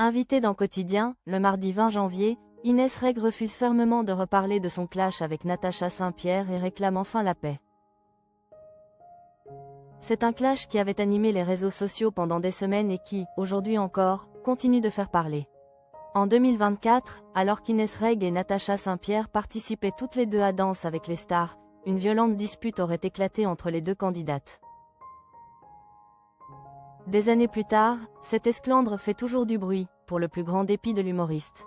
Invitée dans Quotidien, le mardi 20 janvier, Inès Reg refuse fermement de reparler de son clash avec Natacha Saint-Pierre et réclame enfin la paix. C'est un clash qui avait animé les réseaux sociaux pendant des semaines et qui, aujourd'hui encore, continue de faire parler. En 2024, alors qu'Inès Reg et Natacha Saint-Pierre participaient toutes les deux à Danse avec les stars, une violente dispute aurait éclaté entre les deux candidates. Des années plus tard, cette esclandre fait toujours du bruit, pour le plus grand dépit de l'humoriste.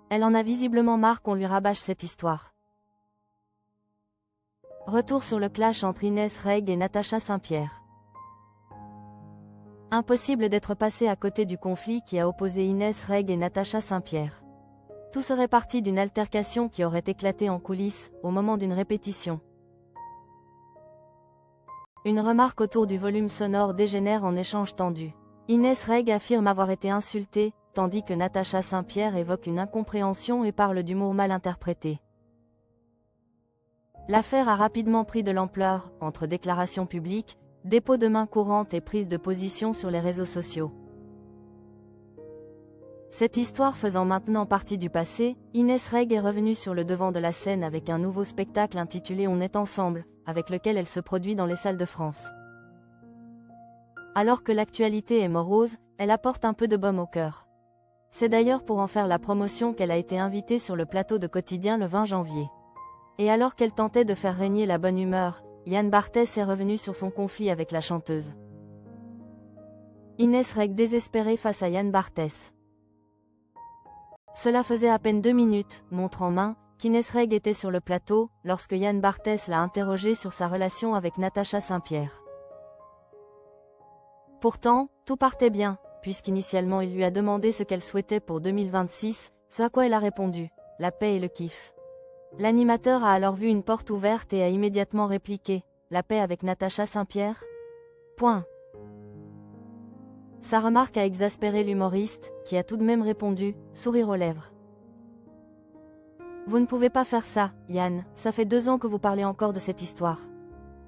Elle en a visiblement marre qu'on lui rabâche cette histoire. Retour sur le clash entre Inès Reg et Natacha Saint-Pierre. Impossible d'être passé à côté du conflit qui a opposé Inès Reg et Natacha Saint-Pierre. Tout serait parti d'une altercation qui aurait éclaté en coulisses, au moment d'une répétition. Une remarque autour du volume sonore dégénère en échange tendu. Inès Reg affirme avoir été insultée, tandis que Natacha Saint-Pierre évoque une incompréhension et parle d'humour mal interprété. L'affaire a rapidement pris de l'ampleur, entre déclarations publiques, dépôt de main courantes et prise de position sur les réseaux sociaux. Cette histoire faisant maintenant partie du passé, Inès Reg est revenue sur le devant de la scène avec un nouveau spectacle intitulé On est ensemble, avec lequel elle se produit dans les salles de France. Alors que l'actualité est morose, elle apporte un peu de baume au cœur. C'est d'ailleurs pour en faire la promotion qu'elle a été invitée sur le plateau de Quotidien le 20 janvier. Et alors qu'elle tentait de faire régner la bonne humeur, Yann Barthès est revenu sur son conflit avec la chanteuse. Inès Reg désespérée face à Yann Barthès. Cela faisait à peine 2 minutes, montre en main, qu'Inès Reg était sur le plateau, lorsque Yann Barthès l'a interrogée sur sa relation avec Natacha Saint-Pierre. Pourtant, tout partait bien, puisqu'initialement il lui a demandé ce qu'elle souhaitait pour 2026, ce à quoi elle a répondu « la paix et le kiff ». L'animateur a alors vu une porte ouverte et a immédiatement répliqué « la paix avec Natacha Saint-Pierre ?» Point. Sa remarque a exaspéré l'humoriste, qui a tout de même répondu, sourire aux lèvres. Vous ne pouvez pas faire ça, Yann, ça fait 2 ans que vous parlez encore de cette histoire.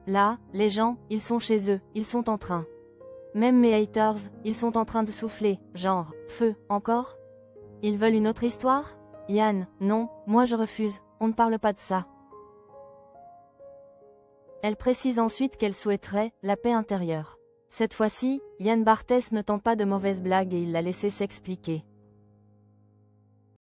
Là, les gens, ils sont chez eux, ils sont en train. Même mes haters, ils sont en train de souffler, genre, feu, encore? Ils veulent une autre histoire? Yann, non, moi je refuse, on ne parle pas de ça. Elle précise ensuite qu'elle souhaiterait la paix intérieure. Cette fois-ci, Yann Barthès ne tente pas de mauvaises blagues et il l'a laissé s'expliquer.